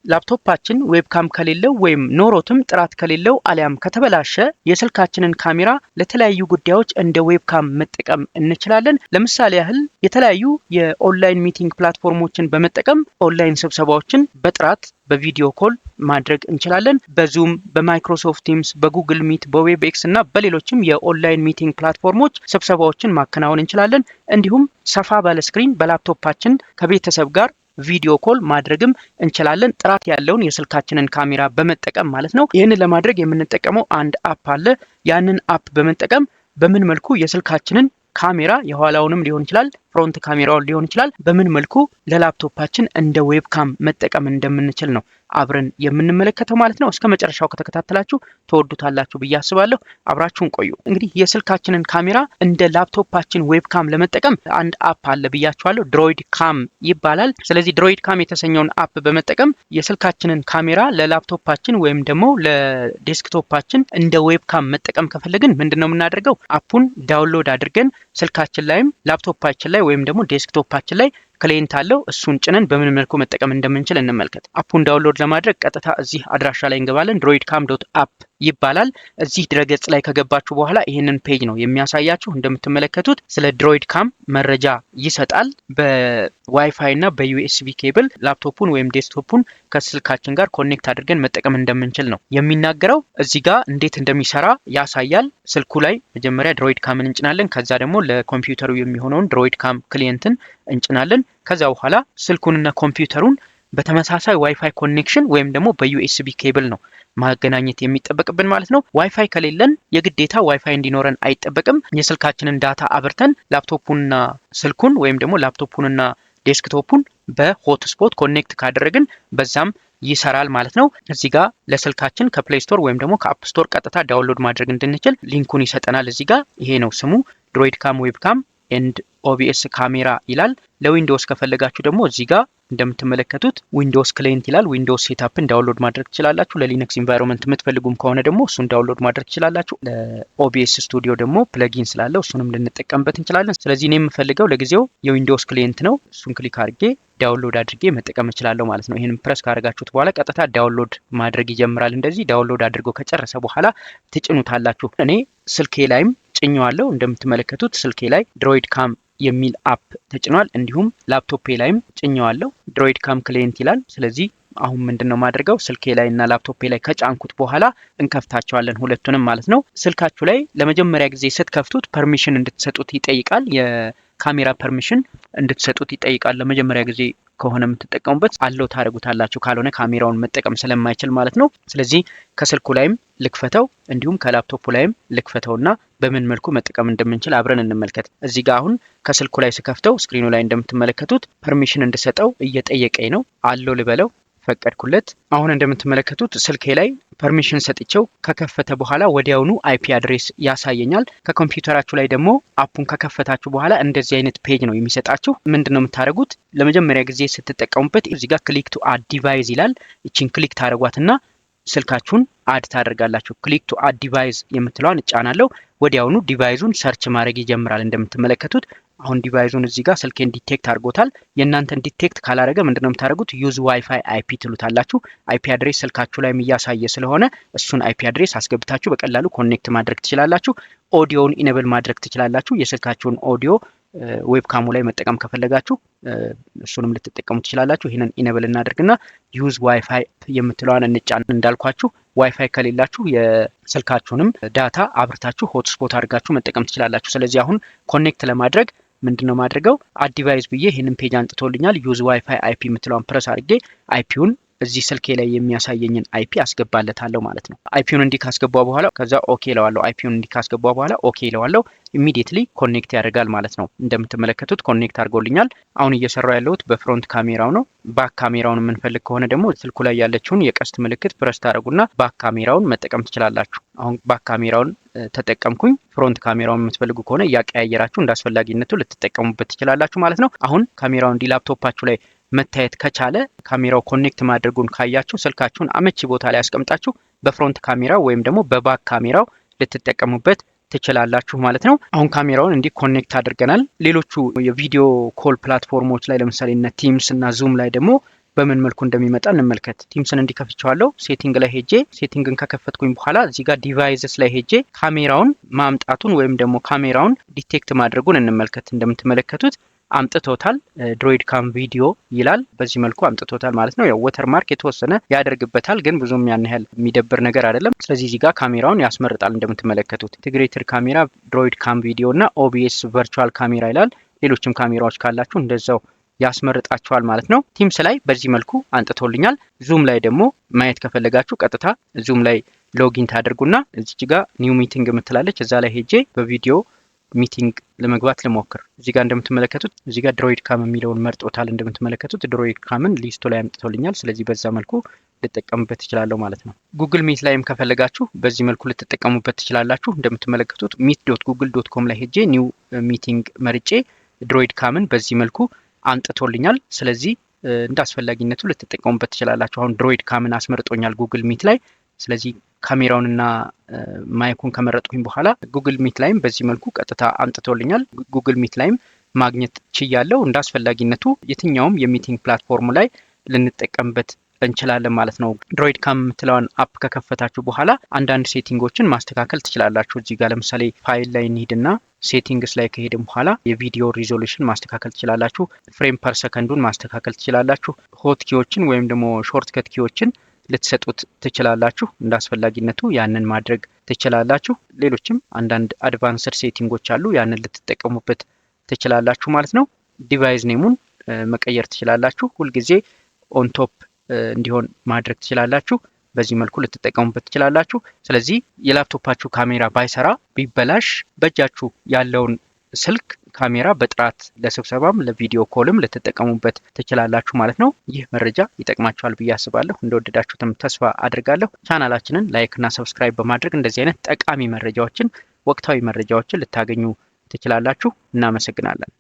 ላፕቶፓችን ዌብካም ከሌለው ወይም ኖሮትም ጥራት ከሌለው አሊያም ከተበላሸ የስልካችንን ካሜራ ለተለያዩ ጉዳዮች እንደ ዌብካም መጠቀም እንችላለን። ለምሳሌ ያህል የተለያዩ የኦንላይን ሚቲንግ ፕላትፎርሞችን በመጠቀም ኦንላይን ስብሰባዎችን በጥራት በቪዲዮ ኮል ማድረግ እንችላለን። በዙም፣ በማይክሮሶፍት ቲምስ፣ በጉግል ሚት፣ በዌብኤክስ እና በሌሎችም የኦንላይን ሚቲንግ ፕላትፎርሞች ስብሰባዎችን ማከናወን እንችላለን። እንዲሁም ሰፋ ባለ ስክሪን በላፕቶፓችን ከቤተሰብ ጋር ቪዲዮ ኮል ማድረግም እንችላለን። ጥራት ያለውን የስልካችንን ካሜራ በመጠቀም ማለት ነው። ይህንን ለማድረግ የምንጠቀመው አንድ አፕ አለ። ያንን አፕ በመጠቀም በምን መልኩ የስልካችንን ካሜራ የኋላውንም ሊሆን ይችላል ፍሮንት ካሜራውን ሊሆን ይችላል በምን መልኩ ለላፕቶፓችን እንደ ዌብካም መጠቀም እንደምንችል ነው አብረን የምንመለከተው ማለት ነው። እስከ መጨረሻው ከተከታተላችሁ ተወዱታላችሁ ብዬ አስባለሁ። አብራችሁን ቆዩ። እንግዲህ የስልካችንን ካሜራ እንደ ላፕቶፓችን ዌብካም ለመጠቀም አንድ አፕ አለ ብያችኋለሁ። ድሮይድ ካም ይባላል። ስለዚህ ድሮይድ ካም የተሰኘውን አፕ በመጠቀም የስልካችንን ካሜራ ለላፕቶፓችን ወይም ደግሞ ለዴስክቶፓችን እንደ ዌብካም መጠቀም ከፈለግን ምንድነው የምናደርገው? አፑን ዳውንሎድ አድርገን ስልካችን ላይም ላፕቶፓችን ላይ ወይም ደግሞ ዴስክቶፓችን ላይ ክሊንት አለው እሱን ጭነን በምን መልኩ መጠቀም እንደምንችል እንመልከት። አፑን ዳውንሎድ ለማድረግ ቀጥታ እዚህ አድራሻ ላይ እንገባለን። droidcam.app ይባላል። እዚህ ድረገጽ ላይ ከገባችሁ በኋላ ይሄንን ፔጅ ነው የሚያሳያችሁ። እንደምትመለከቱት ስለ ድሮይድካም መረጃ ይሰጣል። በዋይፋይ እና በዩኤስቢ ኬብል ላፕቶፑን ወይም ዴስክቶፑን ከስልካችን ጋር ኮኔክት አድርገን መጠቀም እንደምንችል ነው የሚናገረው። እዚህ ጋር እንዴት እንደሚሰራ ያሳያል። ስልኩ ላይ መጀመሪያ ድሮይድካምን እንጭናለን። ከዛ ደግሞ ለኮምፒውተሩ የሚሆነውን ድሮይድካም ክሊየንትን እንጭናለን። ከዛ በኋላ ስልኩንና ኮምፒውተሩን በተመሳሳይ ዋይፋይ ኮኔክሽን ወይም ደግሞ በዩኤስቢ ኬብል ነው ማገናኘት የሚጠበቅብን ማለት ነው። ዋይፋይ ከሌለን የግዴታ ዋይፋይ እንዲኖረን አይጠበቅም። የስልካችንን ዳታ አብርተን ላፕቶፑንና ስልኩን ወይም ደግሞ ላፕቶፑንና ዴስክቶፑን በሆትስፖት ኮኔክት ካደረግን በዛም ይሰራል ማለት ነው። እዚህ ጋር ለስልካችን ከፕሌይ ስቶር ወይም ደግሞ ከአፕ ስቶር ቀጥታ ዳውንሎድ ማድረግ እንድንችል ሊንኩን ይሰጠናል። እዚህ ጋር ይሄ ነው ስሙ ድሮይድካም ዌብካም ኤንድ ኦቢኤስ ካሜራ ይላል። ለዊንዶውስ ከፈለጋችሁ ደግሞ እዚህ ጋር እንደምትመለከቱት ዊንዶውስ ክሊየንት ይላል። ዊንዶውስ ሴትአፕን ዳውንሎድ ማድረግ ትችላላችሁ። ለሊነክስ ኢንቫይሮንመንት የምትፈልጉም ከሆነ ደግሞ እሱን ዳውንሎድ ማድረግ ትችላላችሁ። ለኦቢኤስ ስቱዲዮ ደግሞ ፕለጊን ስላለው እሱንም ልንጠቀምበት እንችላለን። ስለዚህ እኔ የምፈልገው ለጊዜው የዊንዶውስ ክሊየንት ነው። እሱን ክሊክ አድርጌ ዳውንሎድ አድርጌ መጠቀም እችላለሁ ማለት ነው። ይሄንን ፕረስ ካደረጋችሁት በኋላ ቀጥታ ዳውንሎድ ማድረግ ይጀምራል። እንደዚህ ዳውንሎድ አድርጎ ከጨረሰ በኋላ ትጭኑታላችሁ። እኔ ስልኬ ላይም ጭኘዋለሁ። እንደምትመለከቱት ስልኬ ላይ ድሮይድካም የሚል አፕ ተጭኗል። እንዲሁም ላፕቶፔ ላይም ጭኘዋለሁ። ድሮይድካም ክሊየንት ይላል። ስለዚህ አሁን ምንድነው ማድረገው? ስልኬ ላይ እና ላፕቶፔ ላይ ከጫንኩት በኋላ እንከፍታቸዋለን ሁለቱንም ማለት ነው። ስልካችሁ ላይ ለመጀመሪያ ጊዜ ስትከፍቱት ፐርሚሽን እንድትሰጡት ይጠይቃል። የካሜራ ፐርሚሽን እንድትሰጡት ይጠይቃል። ለመጀመሪያ ጊዜ ከሆነ የምትጠቀሙበት አለው ታረጉታላችሁ። ካልሆነ ካሜራውን መጠቀም ስለማይችል ማለት ነው። ስለዚህ ከስልኩ ላይም ልክፈተው እንዲሁም ከላፕቶፑ ላይም ልክፈተውና በምን መልኩ መጠቀም እንደምንችል አብረን እንመልከት። እዚህ ጋር አሁን ከስልኩ ላይ ስከፍተው ስክሪኑ ላይ እንደምትመለከቱት ፐርሚሽን እንድሰጠው እየጠየቀኝ ነው። አለው ልበለው፣ ፈቀድኩለት። አሁን እንደምትመለከቱት ስልኬ ላይ ፐርሚሽን ሰጥቼው ከከፈተ በኋላ ወዲያውኑ አይፒ አድሬስ ያሳየኛል። ከኮምፒውተራችሁ ላይ ደግሞ አፑን ከከፈታችሁ በኋላ እንደዚህ አይነት ፔጅ ነው የሚሰጣችሁ። ምንድነው የምታደርጉት? ለመጀመሪያ ጊዜ ስትጠቀሙበት እዚህ ጋር ክሊክ ቱ አድ ዲቫይስ ይላል። እቺን ክሊክ ታደርጓትና ስልካችሁን አድ ታደርጋላችሁ። ክሊክ ቱ አድ ዲቫይስ የምትለዋን እጫናለሁ። ወዲያውኑ ዲቫይሱን ሰርች ማድረግ ይጀምራል። እንደምትመለከቱት አሁን ዲቫይሱን እዚህ ጋር ስልኬን ዲቴክት አድርጎታል። የእናንተን ዲቴክት ካላረገ ምንድነው የምታደርጉት? ዩዝ ዋይፋይ አይፒ ትሉታላችሁ። አይፒ አድሬስ ስልካችሁ ላይ የሚያሳየ ስለሆነ እሱን አይፒ አድሬስ አስገብታችሁ በቀላሉ ኮኔክት ማድረግ ትችላላችሁ። ኦዲዮውን ኢኔብል ማድረግ ትችላላችሁ። የስልካችሁን ኦዲዮ ዌብካሙ ላይ መጠቀም ከፈለጋችሁ እሱንም ልትጠቀሙ ትችላላችሁ። ይሄንን ኢኔብል እናደርግና ዩዝ ዋይፋይ የምትለዋን እንጫን። እንዳልኳችሁ ዋይፋይ ከሌላችሁ የስልካችሁንም ዳታ አብርታችሁ ሆትስፖት አድርጋችሁ መጠቀም ትችላላችሁ። ስለዚህ አሁን ኮኔክት ለማድረግ ምንድነው ማድረገው? አድ ዲቫይስ ብዬ ይሄንን ፔጅ አንጥቶልኛል። ዩዝ ዋይፋይ አይፒ የምትለዋን ፕረስ አድርጌ አይፒውን እዚህ ስልኬ ላይ የሚያሳየኝን አይፒ አስገባለታለሁ ማለት ነው። አይፒውን እንዲህ ካስገባው በኋላ ከዛ ኦኬ ለዋለሁ። አይፒውን እንዲህ ካስገባው በኋላ ኦኬ ለዋለሁ። ኢሚዲየትሊ ኮኔክት ያደርጋል ማለት ነው። እንደምትመለከቱት ኮኔክት አድርጎልኛል። አሁን እየሰራው ያለሁት በፍሮንት ካሜራው ነው። ባክ ካሜራውን የምንፈልግ ከሆነ ደግሞ ስልኩ ላይ ያለችውን የቀስት ምልክት ፕረስ ታደርጉና ባክ ካሜራውን መጠቀም ትችላላችሁ። አሁን ባክ ካሜራውን ተጠቀምኩኝ። ፍሮንት ካሜራውን የምትፈልጉ ከሆነ እያቀያየራችሁ እንዳስፈላጊነቱ ልትጠቀሙበት ትችላላችሁ ማለት ነው። አሁን ካሜራው እንዲህ ላፕቶፓችሁ ላይ መታየት ከቻለ ካሜራው ኮኔክት ማድረጉን ካያችሁ ስልካችሁን አመቺ ቦታ ላይ አስቀምጣችሁ በፍሮንት ካሜራው ወይም ደግሞ በባክ ካሜራው ልትጠቀሙበት ትችላላችሁ ማለት ነው። አሁን ካሜራውን እንዲህ ኮኔክት አድርገናል። ሌሎቹ የቪዲዮ ኮል ፕላትፎርሞች ላይ ለምሳሌ እና ቲምስ እና ዙም ላይ ደግሞ በምን መልኩ እንደሚመጣ እንመልከት። ቲምስን እንዲከፍቻለሁ ሴቲንግ ላይ ሄጄ ሴቲንግን ከከፈትኩኝ በኋላ እዚህ ጋር ዲቫይስስ ላይ ሄጄ ካሜራውን ማምጣቱን ወይም ደግሞ ካሜራውን ዲቴክት ማድረጉን እንመልከት። እንደምትመለከቱት አምጥቶታል። ድሮይድ ካም ቪዲዮ ይላል። በዚህ መልኩ አምጥቶታል ማለት ነው። ያው ወተርማርክ የተወሰነ ያደርግበታል፣ ግን ብዙም ያን ያህል የሚደብር ነገር አይደለም። ስለዚህ እዚህ ጋር ካሜራውን ያስመርጣል። እንደምትመለከቱት ኢንቲግሬትድ ካሜራ፣ ድሮይድ ካም ቪዲዮ እና ኦቢኤስ ቨርቹዋል ካሜራ ይላል። ሌሎችም ካሜራዎች ካላችሁ እንደዛው ያስመርጣቸዋል ማለት ነው። ቲምስ ላይ በዚህ መልኩ አንጥቶልኛል። ዙም ላይ ደግሞ ማየት ከፈለጋችሁ ቀጥታ ዙም ላይ ሎጊን ታደርጉና እዚህ ጋር ኒው ሚቲንግ የምትላለች እዛ ላይ ሄጄ በቪዲዮ ሚቲንግ ለመግባት ልሞክር። እዚህ ጋር እንደምትመለከቱት እዚህ ጋር ድሮይድ ካም የሚለውን መርጦታል። እንደምትመለከቱት ድሮይድ ካምን ሊስቱ ላይ አምጥቶልኛል። ስለዚህ በዛ መልኩ ልጠቀምበት እችላለሁ ማለት ነው። ጉግል ሚት ላይም ከፈለጋችሁ በዚህ መልኩ ልትጠቀሙበት ትችላላችሁ። እንደምትመለከቱት meet.google.com ላይ ሄጄ ኒው ሚቲንግ መርጬ ድሮይድ ካምን በዚህ መልኩ አንጥቶልኛል። ስለዚህ እንደ አስፈላጊነቱ ልትጠቀሙበት ትችላላችሁ። አሁን ድሮይድ ካምን አስመርጦኛል ጉግል ሚት ላይ። ስለዚህ ካሜራውንና ማይኩን ከመረጥኩኝ በኋላ ጉግል ሚት ላይም በዚህ መልኩ ቀጥታ አንጥቶልኛል። ጉግል ሚት ላይም ማግኘት ችያለሁ። እንደ አስፈላጊነቱ የትኛውም የሚቲንግ ፕላትፎርም ላይ ልንጠቀምበት እንችላለን ማለት ነው። ድሮይድ ካም የምትለዋን አፕ ከከፈታችሁ በኋላ አንዳንድ ሴቲንጎችን ማስተካከል ትችላላችሁ። እዚህ ጋር ለምሳሌ ፋይል ላይ እንሂድና ሴቲንግስ ላይ ከሄድን በኋላ የቪዲዮ ሪዞሉሽን ማስተካከል ትችላላችሁ። ፍሬም ፐር ሰከንዱን ማስተካከል ትችላላችሁ። ሆት ኪዎችን ወይም ደግሞ ሾርት ከት ኪዎችን ልትሰጡት ትችላላችሁ። እንደ አስፈላጊነቱ ያንን ማድረግ ትችላላችሁ። ሌሎችም አንዳንድ አድቫንስድ ሴቲንጎች አሉ። ያንን ልትጠቀሙበት ትችላላችሁ ማለት ነው። ዲቫይስ ኔሙን መቀየር ትችላላችሁ። ሁልጊዜ ኦን ቶፕ እንዲሆን ማድረግ ትችላላችሁ። በዚህ መልኩ ልትጠቀሙበት ትችላላችሁ። ስለዚህ የላፕቶፓችሁ ካሜራ ባይሰራ ቢበላሽ በእጃችሁ ያለውን ስልክ ካሜራ በጥራት ለስብሰባም ለቪዲዮ ኮልም ልትጠቀሙበት ትችላላችሁ ማለት ነው። ይህ መረጃ ይጠቅማችኋል ብዬ አስባለሁ። እንደወደዳችሁትም ተስፋ አድርጋለሁ። ቻናላችንን ላይክ እና ሰብስክራይብ በማድረግ እንደዚህ አይነት ጠቃሚ መረጃዎችን፣ ወቅታዊ መረጃዎችን ልታገኙ ትችላላችሁ። እናመሰግናለን።